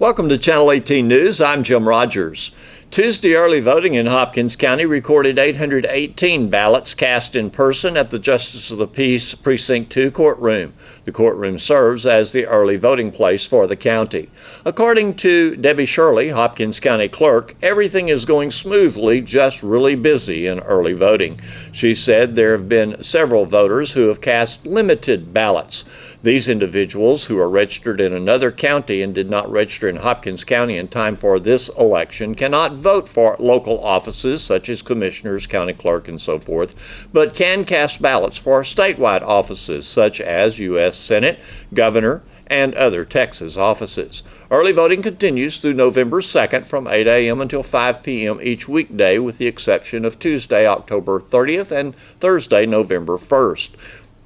Welcome to Channel 18 News. I'm Jim Rogers. Tuesday early voting in Hopkins County recorded 818 ballots cast in person at the Justice of the Peace Precinct 2 courtroom. The courtroom serves as the early voting place for the county. According to Debbie Shirley, Hopkins County Clerk, everything is going smoothly, just really busy in early voting. She said there have been several voters who have cast limited ballots. These individuals who are registered in another county and did not register in Hopkins County in time for this election cannot vote for local offices such as commissioners, county clerk, and so forth, but can cast ballots for statewide offices such as U.S. Senate, governor, and other Texas offices. Early voting continues through November 2nd from 8 a.m. until 5 p.m. each weekday, with the exception of Tuesday, October 30th and Thursday, November 1st.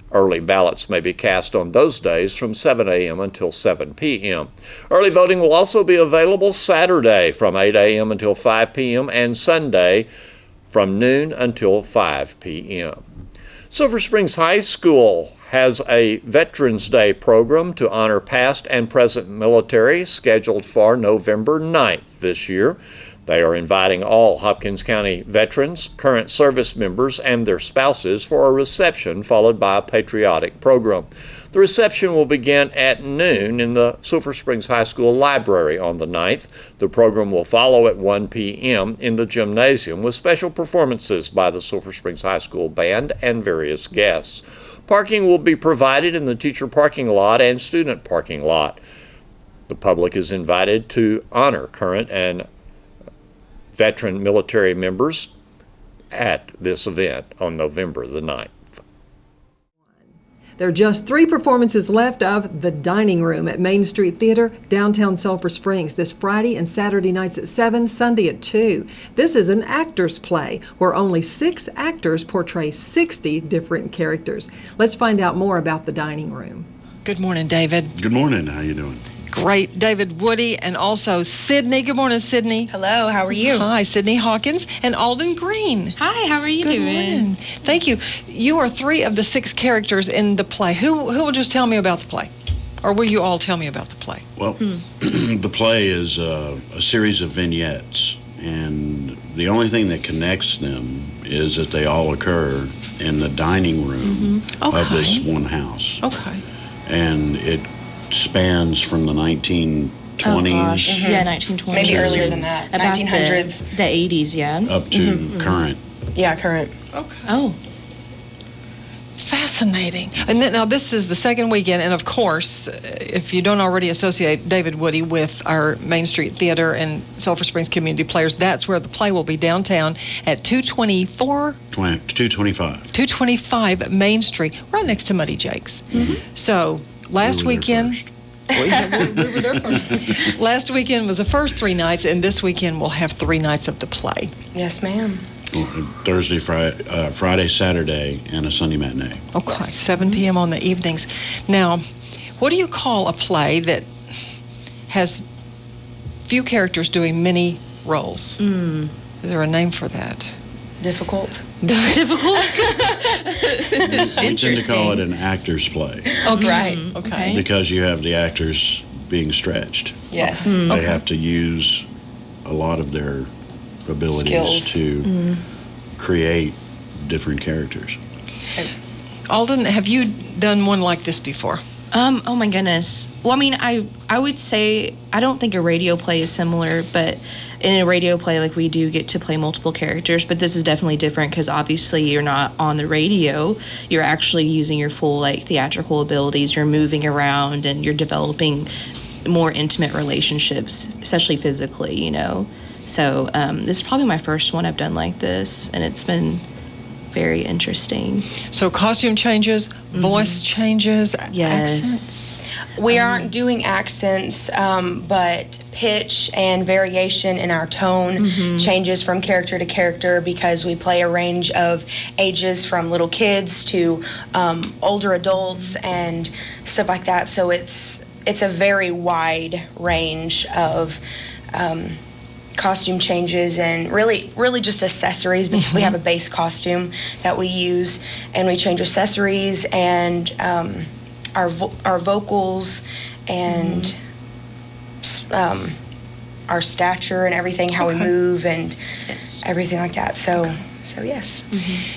Early ballots may be cast on those days from 7 a.m. until 7 p.m. Early voting will also be available Saturday from 8 a.m. until 5 p.m. and Sunday from noon until 5 p.m. Silver Springs High School has a Veterans Day program to honor past and present military scheduled for November 9th this year. They are inviting all Hopkins County veterans, current service members, and their spouses for a reception followed by a patriotic program. The reception will begin at noon in the Silver Springs High School library on the 9th. The program will follow at 1 p.m. in the gymnasium with special performances by the Silver Springs High School band and various guests. Parking will be provided in the teacher parking lot and student parking lot. The public is invited to honor current and veteran military members at this event on November the 9th. There are just 3 performances left of The Dining Room at Main Street Theater, downtown Sulphur Springs, this Friday and Saturday nights at 7, Sunday at 2. This is an actor's play where only 6 actors portray 60 different characters. Let's find out more about The Dining Room. Good morning, David. Good morning. How you doing? Great. David Woody and also Sydney. Good morning, Sydney. Hello, how are you? Hi, Sydney Hawkins and Alden Green. Hi, how are you Good doing? Morning. Thank you. You are 3 of the 6 characters in the play. Who will just tell me about the play? Or will you all tell me about the play? Well, the play is a series of vignettes, and the only thing that connects them is that they all occur in the dining room of this one house. Okay. And it spans from the 1920s Yeah, 1920s. Maybe earlier than that. About 1900s. The 80s, yeah. up to current. Yeah, current. Okay. Oh. Fascinating. And then, now this is the second weekend, and of course, if you don't already associate David Woody with our Main Street Theater and Sulphur Springs Community Players, that's where the play will be, downtown at 225 Main Street, right next to Muddy Jake's. So last weekend, we were there first. Last weekend was the first 3 nights, and this weekend we'll have 3 nights of the play. Yes, ma'am. Thursday, Friday, Saturday, and a Sunday matinee. Okay, Yes. 7 p.m. on the evenings. Now, what do you call a play that has few characters doing many roles? Is there a name for that? Difficult. Difficult? We tend to call it an actor's play Okay. Right. Okay. because you have the actors being stretched. Yes. They have to use a lot of their abilities Skills. to create different characters. Alden, have you done one like this before? Oh my goodness. Well, I mean, I would say, I don't think a radio play is similar, but in a radio play, like, we do get to play multiple characters, but this is definitely different because obviously you're not on the radio. You're actually using your full, like, theatrical abilities. You're moving around and you're developing more intimate relationships, especially physically, you know. So this is probably my first one I've done like this, and it's been very interesting. So costume changes, voice changes, Yes. accents. We aren't doing accents, but pitch and variation in our tone changes from character to character because we play a range of ages from little kids to older adults and stuff like that. So it's a very wide range of costume changes and really just accessories because we have a base costume that we use, and we change accessories and our vocals and our stature and everything, how we move and Yes. everything like that. So yes.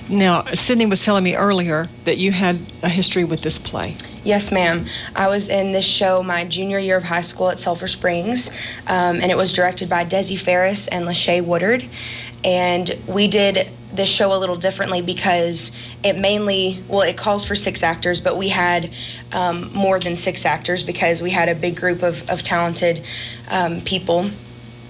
Now, Sydney was telling me earlier that you had a history with this play. Yes, ma'am. I was in this show my junior year of high school at Sulphur Springs, and it was directed by Desi Ferris and Lachey Woodard. And we did this show a little differently because it calls for 6 actors, but we had more than 6 actors because we had a big group of talented people.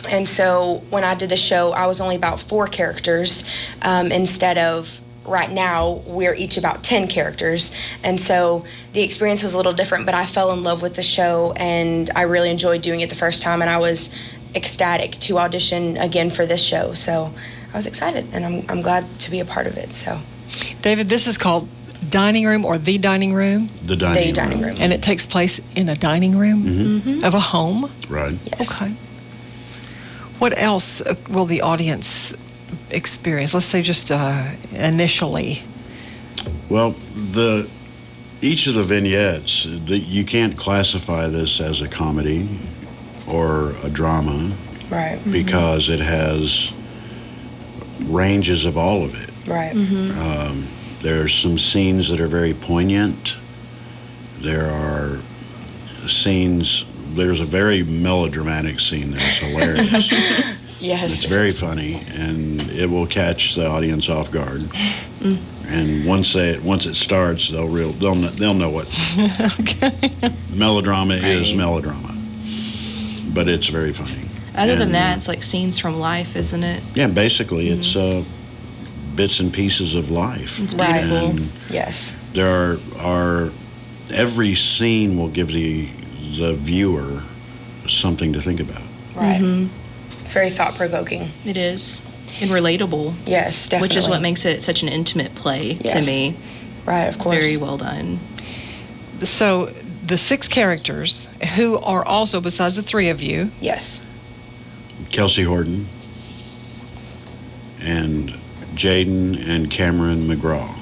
And so when I did the show, I was only about 4 characters instead of right now we're each about 10 characters. And so the experience was a little different, but I fell in love with the show and I really enjoyed doing it the first time, and I was ecstatic to audition again for this show. So I was excited, and I'm glad to be a part of it. So, David, this is called Dining Room or The Dining Room, The dining, dining room. and it takes place in a dining room of a home. Right. Yes. Okay. What else will the audience experience? Let's say just initially. Well, each of the vignettes, you can't classify this as a comedy or a drama Right. because it has ranges of all of it. Right. There's some scenes that are very poignant. There are scenes, there's a very melodramatic scene that's hilarious. Yes. It's very funny, and it will catch the audience off guard. And once it starts, they'll know what melodrama is melodrama. But it's very funny. Other than And, that, it's like scenes from life, isn't it? yeah, basically it's bits and pieces of life. It's Right. beautiful. And Yes. there are every scene will give the viewer something to think about. Right. It's very thought-provoking. It is. And relatable, Yes, definitely. which is what makes it such an intimate play to Yes. me. Right, of course. Very well done. So the 6 characters, who are also, besides the 3 of you, Yes. Kelsey Horton and Jaden and Cameron McGraw.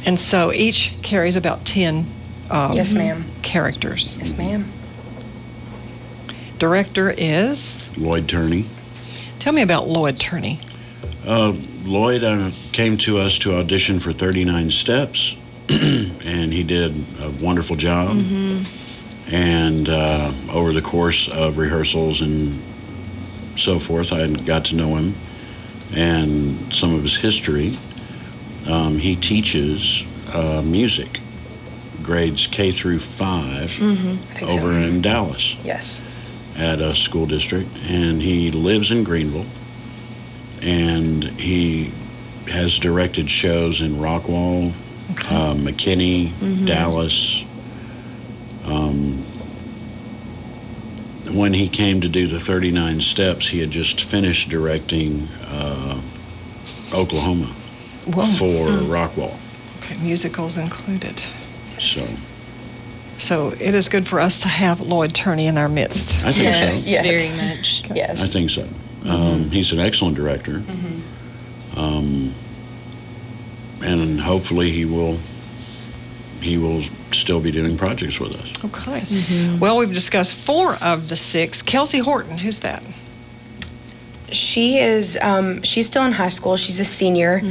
and so each carries about 10 Yes, ma'am. characters. Yes, ma'am. Director is, Lloyd Turney. tell me about Lloyd Turney. Lloyd came to us to audition for 39 Steps, and he did a wonderful job. And over the course of rehearsals and so forth, I got to know him and some of his history. He teaches music, grades K through 5, think over so. in Dallas Yes. at a school district, and he lives in Greenville, and he has directed shows in Rockwall, McKinney, Dallas. When he came to do the 39 Steps, he had just finished directing Oklahoma Whoa. for Rockwall. Okay, musicals included. So So it is good for us to have Lloyd Turney in our midst. I think Yes. so. Yes. Very much. Yes. I think so. He's an excellent director. And hopefully he will still be doing projects with us. Okay. Well, we've discussed 4 of the 6. Kelsey Horton, who's that? She is, she's still in high school. She's a senior.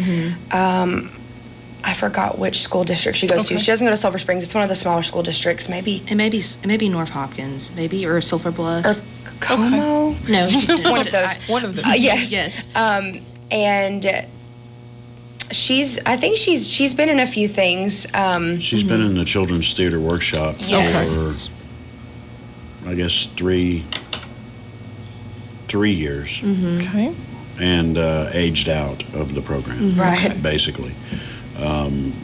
I forgot which school district she goes to. Okay. She doesn't go to Sulphur Springs. It's one of the smaller school districts, maybe. It may be North Hopkins, maybe, or Sulphur Bluff. Or Como? No. One of those. One of them. Yes. Yes. And I think she's been in a few things. She's been in the Children's Theater Workshop Yes. for, I guess, 3 years, Okay. and aged out of the program, Right. basically.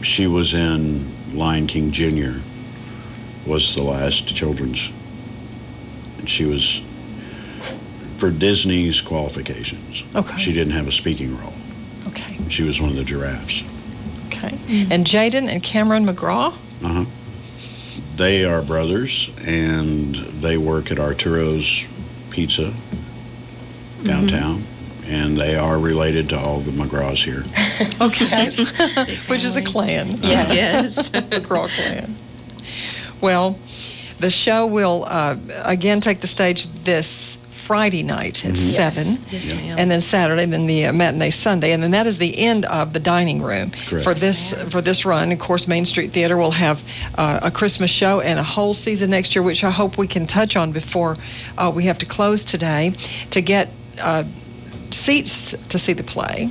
She was in Lion King Jr., was the last children's. And she was, for Disney's qualifications, Okay. she didn't have a speaking role. Okay. She was one of the giraffes. Okay. And Jaden and Cameron McGraw? They are brothers, and they work at Arturo's Pizza downtown, and they are related to all the McGraws here. Okay. Which is a clan. Yes. Yes. McGraw clan. Well, The show will again take the stage this Friday night at 7. Yes, ma'am. And then Saturday, then the matinee Sunday, and then that is the end of the dining room Correct. for this run. Of course, Main Street Theater will have a Christmas show and a whole season next year, which I hope we can touch on before we have to close today. To get seats to see the play,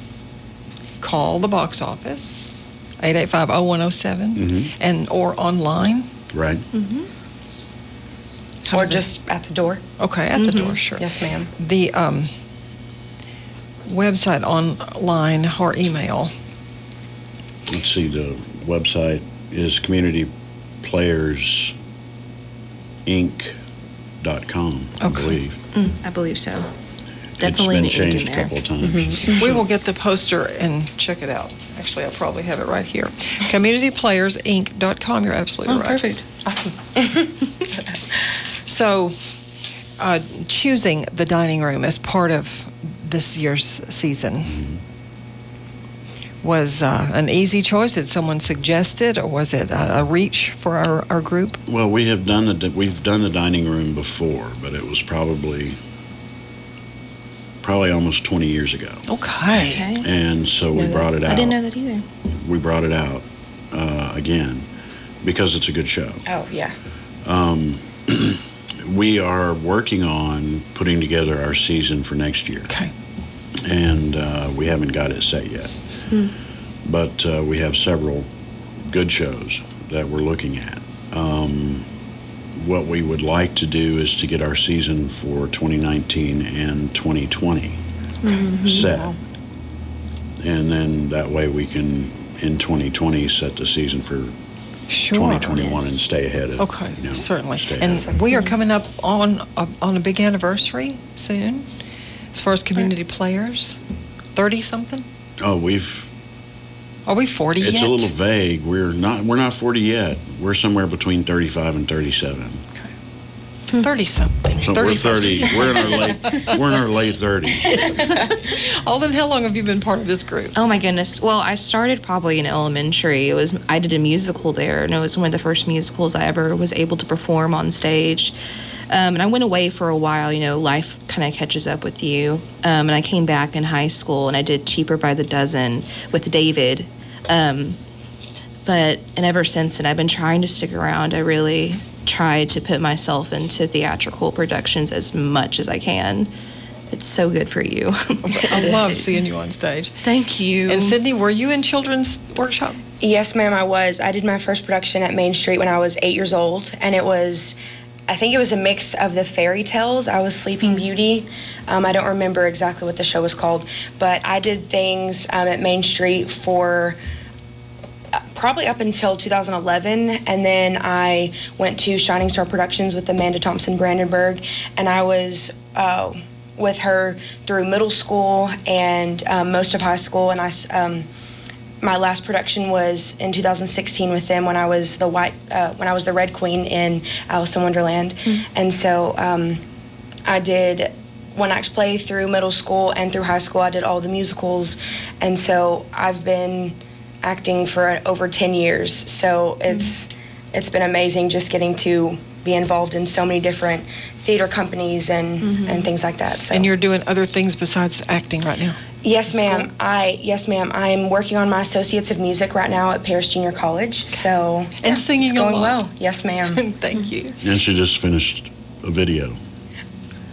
call the box office 885-0107 and or online. Right. Or just at the door. Okay, at the door, sure. Yes, ma'am. The website online or email. Let's see, the website is communityplayersinc.com, I believe. I believe so. It's Definitely been an ink changed in a there. couple of times. We will get the poster and check it out. Actually, I probably have it right here. Communityplayersinc.com. You're absolutely right. Perfect. Awesome. So, choosing the dining room as part of this year's season was an easy choice. Did someone suggest it, or was it a reach for our group? Well, we've done the dining room before, but it was probably almost 20 years ago. Okay. And so we brought it out. I didn't know that either. We brought it out again because it's a good show. Oh, yeah. We are working on putting together our season for next year. Okay. And we haven't got it set yet. But we have several good shows that we're looking at. What we would like to do is to get our season for 2019 and 2020 set. And then that way we can, in 2020, set the season for Sure. 2021 and stay ahead of. Okay, certainly. stay And ahead. we are coming up on a big anniversary soon, as far as community players. 30-something? Oh, Are we 40 yet? it's a little vague. We're not 40 yet. We're somewhere between 35 and 37. 30-something. So we're 30. We're in our late 30s. Alden, how long have you been part of this group? Oh my goodness. Well, I started probably in elementary. I did a musical there, and it was one of the first musicals I ever was able to perform on stage. And I went away for a while. Life kind of catches up with you. And I came back in high school, and I did Cheaper by the Dozen with David. And ever since then, I've been trying to stick around. I really tried to put myself into theatrical productions as much as I can. It's so good for you. I love seeing you on stage. Thank you. And Sydney, were you in children's workshop? Yes, ma'am, I was. I did my first production at Main Street when I was 8 years old, and I think it was a mix of the fairy tales. I was Sleeping Beauty. I don't remember exactly what the show was called, but I did things at Main Street for probably up until 2011, and then I went to Shining Star Productions with Amanda Thompson Brandenburg, and I was with her through middle school and most of high school, and my last production was in 2016 with them when I was the Red Queen in Alice in Wonderland. And so I did one act play through middle school and through high school. I did all the musicals, and so I've been acting for over 10 years. So it's been amazing just getting to be involved in so many different theater companies and things like that. So. And you're doing other things besides acting right now? Yes, ma'am. I'm working on my Associates of Music right now at Paris Junior College. So and singing it's going a lot. well. Yes, ma'am. Thank you. And she just finished a video.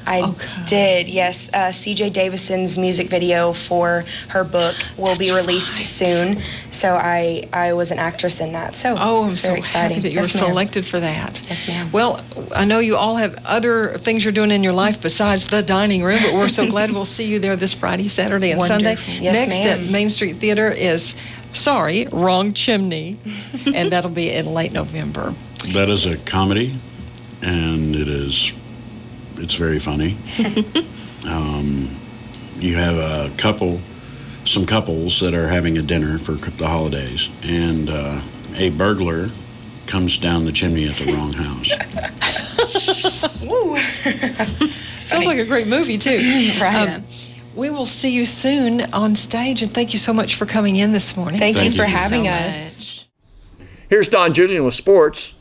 I did, yes. CJ Davison's music video for her book will be released soon. So I was an actress in that. So I'm it's so very exciting. happy that you were Yes, ma'am. selected for that. Yes, ma'am. Well, I know you all have other things you're doing in your life besides the dining room, but we're so glad we'll see you there this Friday, Saturday, and Sunday. Wonderful. Yes, Next ma'am. at Main Street Theater is, Wrong Chimney, and that'll be in late November. That is a comedy, and it's very funny. You have some couples that are having a dinner for the holidays, and a burglar comes down the chimney at the wrong house. Woo. Sounds like a great movie, too. Right. We will see you soon on stage, and thank you so much for coming in this morning. Thank you Thank for you having so us. Here's Don Julian with sports.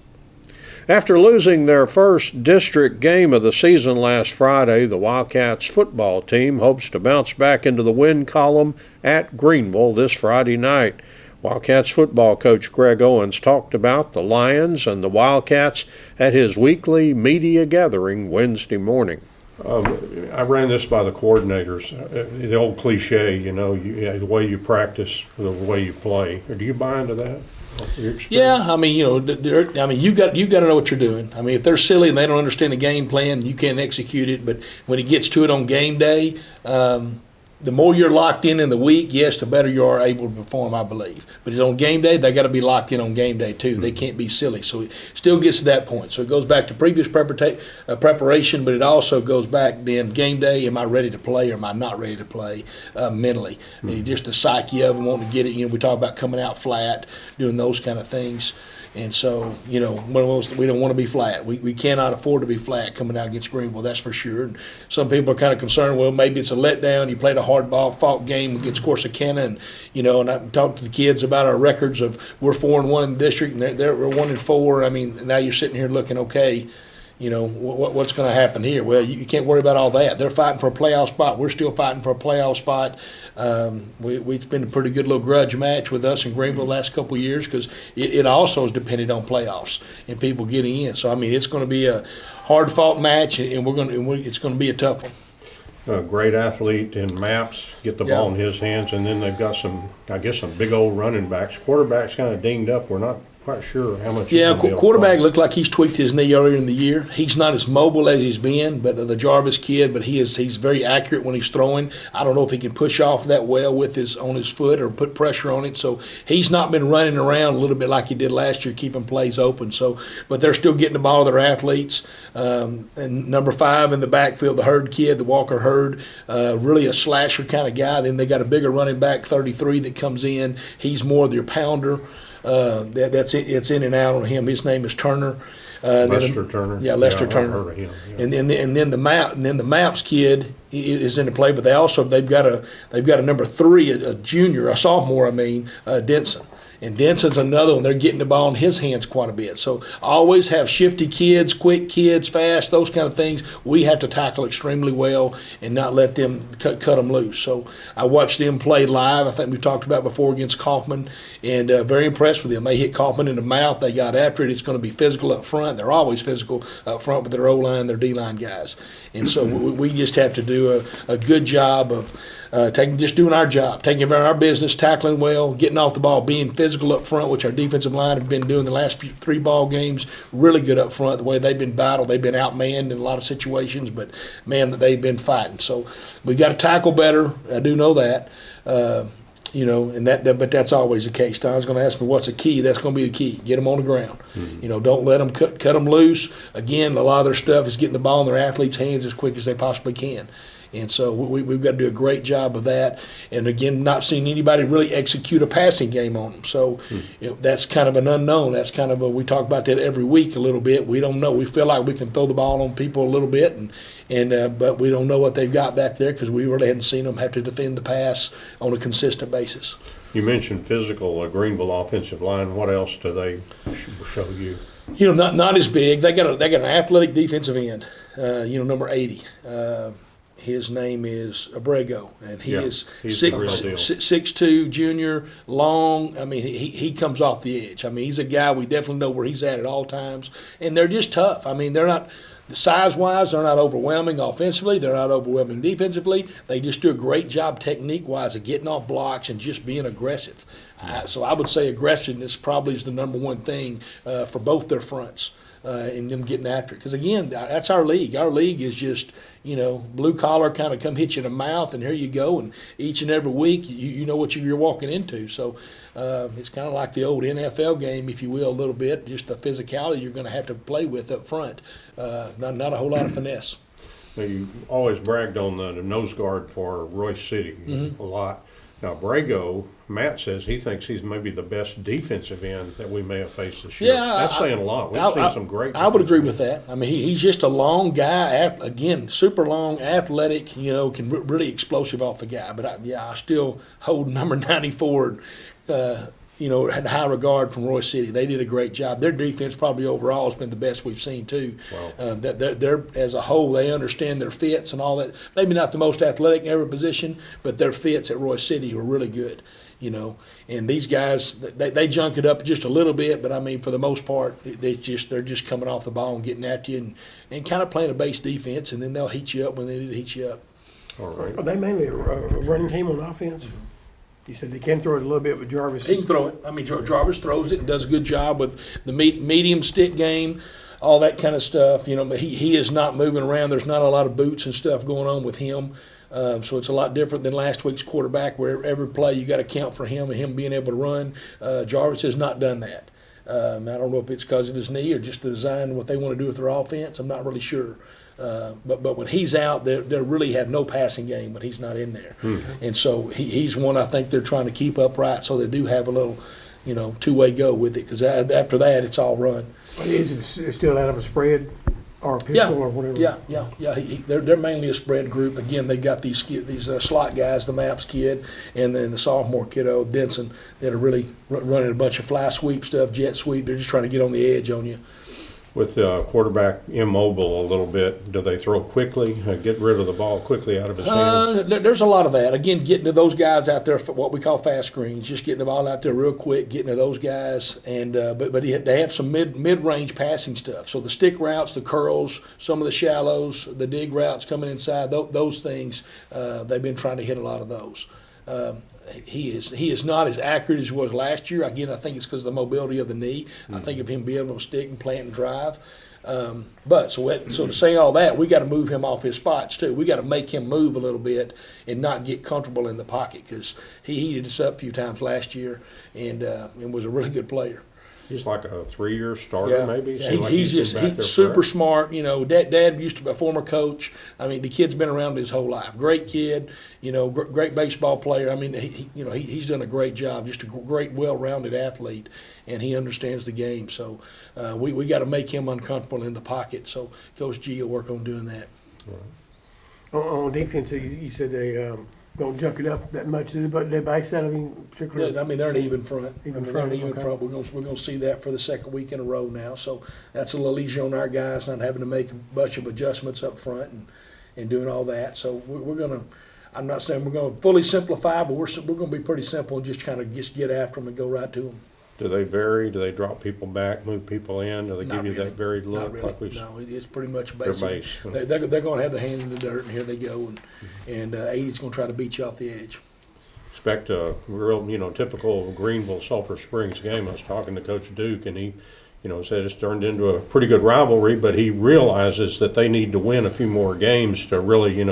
After losing their first district game of the season last Friday, the Wildcats football team hopes to bounce back into the win column at Greenville this Friday night. Wildcats football coach Greg Owens talked about the Lions and the Wildcats at his weekly media gathering Wednesday morning. I ran this by the coordinators. The old cliche, the way you practice, the way you play. Do you buy into that? Yeah, I mean, you got to know what you're doing. I mean, if they're silly and they don't understand the game plan, you can't execute it. But when it gets to it on game day, the more you're locked in the week, yes, the better you are able to perform, I believe. But on game day, they got to be locked in on game day too. They can't be silly. So it still gets to that point. So it goes back to previous preparation, but it also goes back then game day. Am I ready to play or am I not ready to play mentally? Just the psyche of them wanting to get it. We talk about coming out flat, doing those kind of things. And so, we don't want to be flat. We cannot afford to be flat coming out against Greenville, that's for sure. And some people are kind of concerned, well, maybe it's a letdown. You played a hard-fought game against Corsicana, and I talked to the kids about our records of we're 4-1 in the district, and we're 1-4. I mean, now you're sitting here looking, okay, what's going to happen here? Well, you can't worry about all that. They're fighting for a playoff spot. We're still fighting for a playoff spot. It's been a pretty good little grudge match with us in Greenville the last couple of years because it also is dependent on playoffs and people getting in. So, I mean, it's going to be a hard-fought match, and it's going to be a tough one. A great athlete in Maps, get the ball in his hands, and then they've got some big old running backs. Quarterback's kind of dinged up. We're not quite sure how much. Yeah, quarterback looked like he's tweaked his knee earlier in the year. He's not as mobile as he's been, but the Jarvis kid, but he's very accurate when he's throwing. I don't know if he can push off that well on his foot or put pressure on it. So he's not been running around a little bit like he did last year, keeping plays open. So, but they're still getting the ball to their athletes. And number 5 in the backfield, the Hurd kid, the Walker Hurd, really a slasher kind of guy. Then they got a bigger running back, 33, that comes in. He's more their pounder. It's in and out on him. His name is Turner. Lester Turner. Yeah, Lester Turner. I've heard of him. Yeah. And then the Maps kid is in the play, but they've got a number 3, a sophomore, Denson. And Denson's another one. They're getting the ball in his hands quite a bit. So always have shifty kids, quick kids, fast, those kind of things. We have to tackle extremely well and not let them cut them loose. So I watched them play live. I think we've talked about before against Kaufman, and very impressed with them. They hit Kaufman in the mouth. They got after it. It's going to be physical up front. They're always physical up front with their O-line, their D-line guys. And so we just have to do a good job of doing our job, taking care of our business, tackling well, getting off the ball, being physical up front, which our defensive line have been doing the last 3 ball games. Really good up front, the way they've been battled. They've been outmanned in a lot of situations, but, man, they've been fighting. So we got to tackle better. I do know that. But that's always the case. Don's going to ask me what's the key. That's going to be the key. Get them on the ground. Mm-hmm. Don't let them cut them loose. Again, a lot of their stuff is getting the ball in their athletes' hands as quick as they possibly can. And so we've got to do a great job of that. And, again, not seeing anybody really execute a passing game on them. So that's kind of an unknown. That's kind of we talk about that every week a little bit. We don't know. We feel like we can throw the ball on people a little bit, but we don't know what they've got back there because we really hadn't seen them have to defend the pass on a consistent basis. You mentioned physical, Greenville offensive line. What else do they show you? Not as big. They got an athletic defensive end, number 80. His name is Abrego, and he is 6'2", junior, long. I mean, he comes off the edge. I mean, he's a guy we definitely know where he's at all times, and they're just tough. I mean, they're not size-wise, they're not overwhelming offensively. They're not overwhelming defensively. They just do a great job technique-wise of getting off blocks and just being aggressive. So I would say aggressiveness probably is the number one thing for both their fronts. And them getting after it. Because, again, that's our league. Our league is just, blue collar kind of come hit you in the mouth, and here you go. And each and every week, you know what you're walking into. So it's kind of like the old NFL game, if you will, a little bit. Just the physicality you're going to have to play with up front. Not a whole lot of finesse. Now, you always bragged on the nose guard for Royce City a lot. Now, Abrego, Matt says he thinks he's maybe the best defensive end that we may have faced this year. Yeah, that's saying a lot. We've seen some great. I would agree with that. I mean, he's just a long guy. Again, super long, athletic. Can really explosive off the guy. But I still hold number 94. had high regard from Roy City. They did a great job. Their defense probably overall has been the best we've seen too. Wow. They're as a whole, they understand their fits and all that. Maybe not the most athletic in every position, but their fits at Roy City were really good. And these guys, they junk it up just a little bit, but I mean, for the most part, they're just coming off the ball and getting after you and kind of playing a base defense, and then they'll heat you up when they need to heat you up. All right. Are they mainly a running team on offense? You said they can throw it a little bit with Jarvis. He can throw it. I mean, Jarvis throws it and does a good job with the medium stick game, all that kind of stuff. He is not moving around. There's not a lot of boots and stuff going on with him. So it's a lot different than last week's quarterback, where every play you got to count for him and him being able to run. Jarvis has not done that. I don't know if it's because of his knee or just the design of what they want to do with their offense. I'm not really sure. But when he's out, they really have no passing game when he's not in there. And so he's one I think they're trying to keep upright, so they do have a little, two-way go with it, because after that it's all run. Is it still out of a spread or a pistol or whatever? Yeah. They're mainly a spread group. Again, they got these slot guys, the Maps kid, and then the sophomore kiddo, Denson, that are really running a bunch of fly sweep stuff, jet sweep. They're just trying to get on the edge on you. With the quarterback immobile a little bit, do they throw quickly, get rid of the ball quickly out of his hand? There's a lot of that. Again, getting to those guys out there, for what we call fast screens, just getting the ball out there real quick, getting to those guys. And but they have some mid-range passing stuff. So the stick routes, the curls, some of the shallows, the dig routes coming inside, those things, they've been trying to hit a lot of those. He is not as accurate as he was last year. Again, I think it's because of the mobility of the knee. I think of him being able to stick and plant and drive. So to say all that, we got to move him off his spots too. We got to make him move a little bit and not get comfortable in the pocket, because he heated us up a few times last year and was a really good player. He's like a 3-year starter, maybe. Yeah, he's super smart. Dad used to be a former coach. I mean, the kid's been around his whole life. Great kid. Great baseball player. I mean, he's done a great job. Just a great, well-rounded athlete, and he understands the game. So we got to make him uncomfortable in the pocket. So Coach G will work on doing that. Right. On defense, you said they don't junk it up that much, but they base out of him particularly. I mean, they're an even front. Even front. We're going to see that for the second week in a row now. So that's a little easier on our guys, not having to make a bunch of adjustments up front and doing all that. So we're going to. I'm not saying we're going to fully simplify, but we're going to be pretty simple and just kind of get after them and go right to them. Do they vary? Do they drop people back, move people in? Do they give you that varied look? Not really. No, it's pretty much basic. They're base. They're going to have the hand in the dirt, and here they go. And 80's going to try to beat you off the edge. Expect a real, typical Greenville Sulphur Springs game. I was talking to Coach Duke, and he, said it's turned into a pretty good rivalry, but he realizes that they need to win a few more games to really,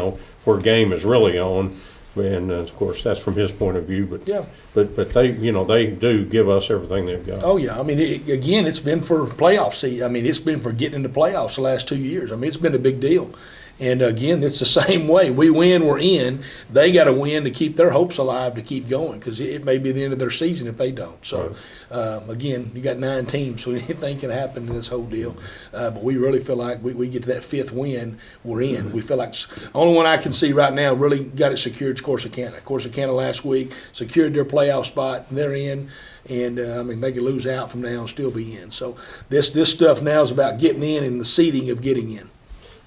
where game is really on. And of course, that's from his point of view. But yeah, but they they do give us everything they've got. Oh yeah, I mean, again, it's been for playoff seed. I mean, it's been for getting into playoffs the last 2 years. I mean, it's been a big deal. And again, it's the same way. We win, we're in. They got to win to keep their hopes alive to keep going, because it may be the end of their season if they don't. So, again, you got 9 teams, so anything can happen in this whole deal. But we really feel like we get to that 5th win, we're in. We feel like the only one I can see right now really got it secured is Corsicana. Corsicana last week secured their playoff spot, and they're in. And, they could lose out from now and still be in. So this stuff now is about getting in and the seeding of getting in.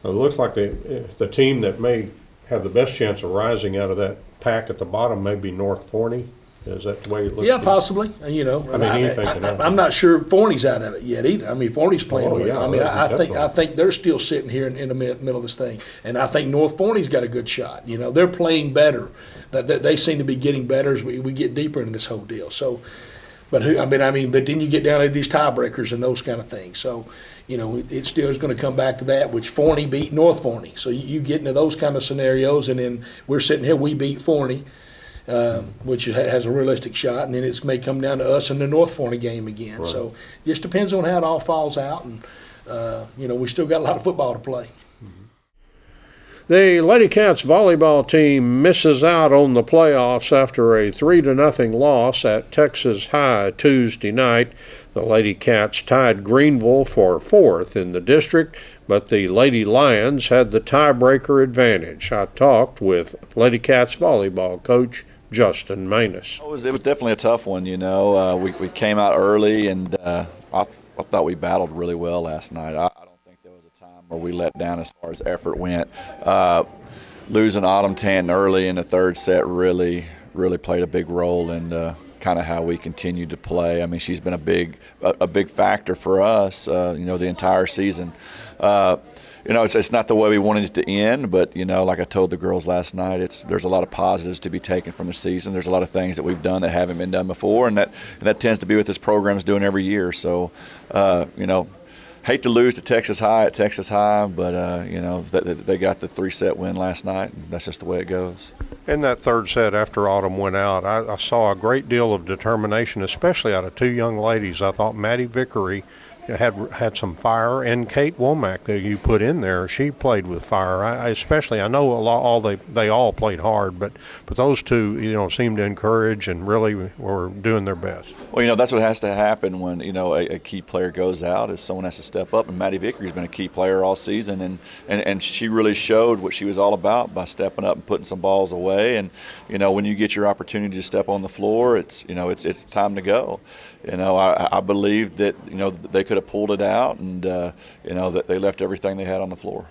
It looks like the team that may have the best chance of rising out of that pack at the bottom may be North Forney. Is that the way it looks? Yeah, possibly. I'm not sure Forney's out of it yet either. I mean, Forney's playing well. Yeah, I think they're still sitting here in the middle of this thing, and I think North Forney's got a good shot. They're playing better. They seem to be getting better as we get deeper into this whole deal. So, but then you get down to these tiebreakers and those kind of things. So, it still is going to come back to that, which Forney beat North Forney. So you get into those kind of scenarios, and then we're sitting here, we beat Forney, which has a realistic shot, and then it may come down to us in the North Forney game again. Right. So it just depends on how it all falls out, and we still got a lot of football to play. The Lady Cats volleyball team misses out on the playoffs after a 3-0 loss at Texas High Tuesday night. The Lady Cats tied Greenville for 4th in the district, but the Lady Lions had the tiebreaker advantage. I talked with Lady Cats volleyball coach Justin Manus. It was definitely a tough one, you know. We came out early, and I thought we battled really well last night. I don't think there was a time where we let down as far as effort went. Losing Autumn Tanton early in the third set really played a big role in kind of how we continued to play. I mean, she's been a big factor for us, you know, the entire season. You know, it's not the way we wanted it to end, but, you know, like I told the girls last night, there's a lot of positives to be taken from the season. There's a lot of things that we've done that haven't been done before, and that tends to be what this program's doing every year. So, you know, hate to lose to Texas High at Texas High, but, you know, they got the 3-set win last night, and that's just the way it goes. In that third set, after Autumn went out, I saw a great deal of determination, especially out of two young ladies. I thought Maddie Vickery had some fire, and Kate Womack that you put in there, she played with fire. I know they all played hard, but those two, you know, seemed to encourage and really were doing their best. Well, you know, that's what has to happen when, you know, a key player goes out, is someone has to step up, and Maddie Vickery's been a key player all season, and she really showed what she was all about by stepping up and putting some balls away. And, you know, when you get your opportunity to step on the floor, it's time to go. You know, I believe that, you know, they could have pulled it out, and, you know, that they left everything they had on the floor.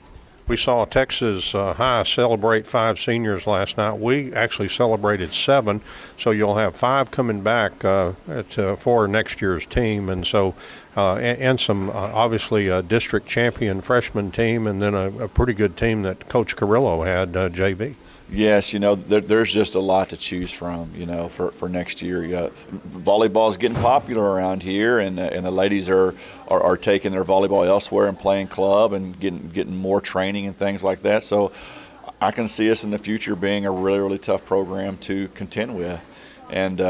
We saw Texas High celebrate 5 seniors last night. We actually celebrated 7, so you'll have 5 coming back for next year's team, and so and some obviously a district champion freshman team, and then a pretty good team that Coach Carrillo had, JV. Yes, you know, there's just a lot to choose from, you know, for next year. Volleyball's getting popular around here, and the ladies are taking their volleyball elsewhere and playing club and getting more training and things like that. So I can see us in the future being a really tough program to contend with. And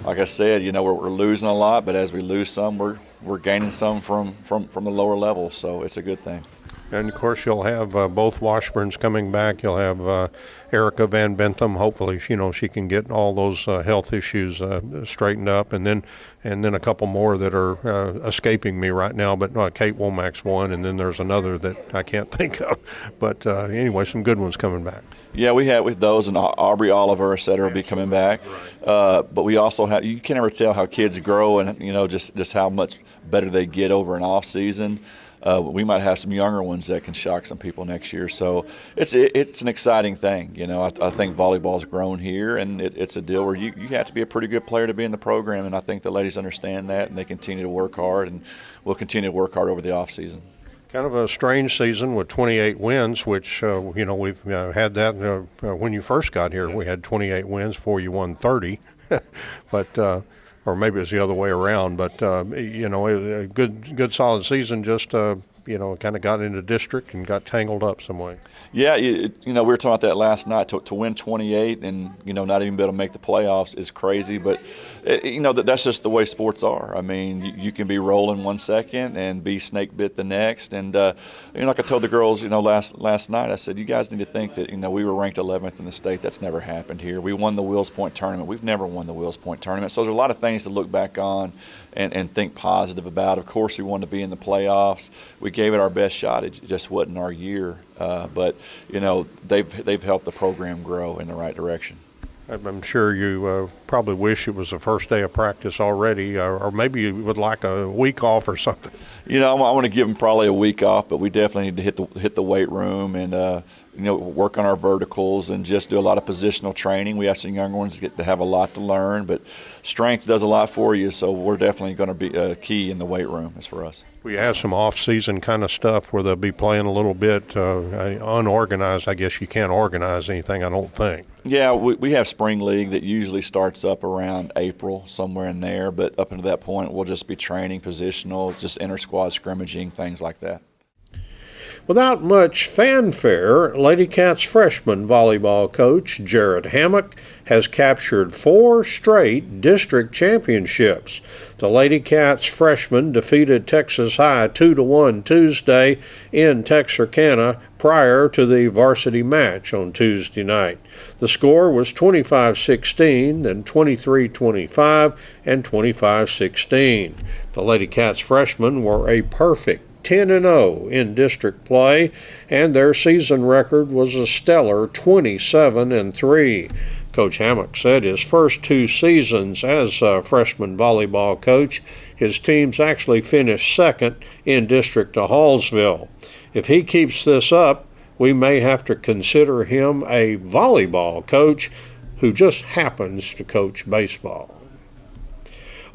like I said, you know, we're losing a lot, but as we lose some, we're gaining some from the lower levels. So it's a good thing. And, of course, you'll have both Washburns coming back. You'll have Erica Van Bentham. Hopefully, you know, she can get all those health issues straightened up. And then a couple more that are escaping me right now. But Kate Womack's one, and then there's another that I can't think of. But anyway, some good ones coming back. Yeah, we had with those, and Aubrey Oliver, et cetera, will be coming back. But we also have, you can never tell how kids grow and, you know, just how much better they get over an off season. We might have some younger ones that can shock some people next year. So it's an exciting thing. You know, I think volleyball's grown here, and it's a deal where you have to be a pretty good player to be in the program, and I think the ladies understand that, and they continue to work hard, and we'll continue to work hard over the off season. Kind of a strange season with 28 wins, which, you know, we've had that when you first got here. We had 28 wins before you won 30. But or maybe it's the other way around, but, you know, a good solid season, just, you know, kind of got into district and got tangled up some way. Yeah, you know, we were talking about that last night. To win 28 and, you know, not even be able to make the playoffs is crazy, but, you know, that's just the way sports are. I mean, you can be rolling 1 second and be snake bit the next. And, you know, like I told the girls, you know, last night, I said, you guys need to think that, you know, we were ranked 11th in the state. That's never happened here. We won the Wills Point tournament. We've never won the Wills Point tournament. So there's a lot of things to look back on and think positive about. Of course, we wanted to be in the playoffs. We gave it our best shot. It just wasn't our year. But, you know, they've helped the program grow in the right direction. I'm sure you probably wish it was the first day of practice already, or maybe you would like a week off or something. You know, I want to give them probably a week off, but we definitely need to hit the weight room and you know, work on our verticals and just do a lot of positional training. We have some young ones get to have a lot to learn, but strength does a lot for you, so we're definitely going to be key in the weight room as for us. We have some off-season kind of stuff where they'll be playing a little bit unorganized. I guess you can't organize anything, I don't think. Yeah, we have spring league that usually starts up around April, somewhere in there, but up until that point we'll just be training positional, just inter-squad scrimmaging, things like that. Without much fanfare, Lady Cats freshman volleyball coach Jared Hammock has captured 4 straight district championships. The Lady Cats freshmen defeated Texas High 2-1 Tuesday in Texarkana prior to the varsity match on Tuesday night. The score was 25-16, then 23-25, and 25-16. The Lady Cats freshmen were a perfect 10-0 in district play, and their season record was a stellar 27-3. Coach Hammock said his first 2 seasons as a freshman volleyball coach, his teams actually finished second in district to Hallsville. If he keeps this up, we may have to consider him a volleyball coach who just happens to coach baseball.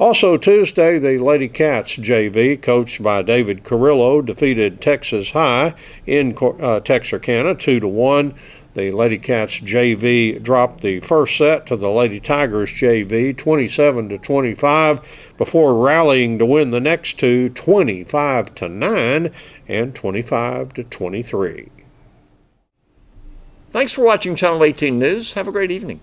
Also Tuesday, the Lady Cats JV, coached by David Carrillo, defeated Texas High in Texarkana 2-1. The Lady Cats JV dropped the first set to the Lady Tigers JV 27-25 before rallying to win the next two 25-9 and 25-23. Thanks for watching Channel 18 News. Have a great evening.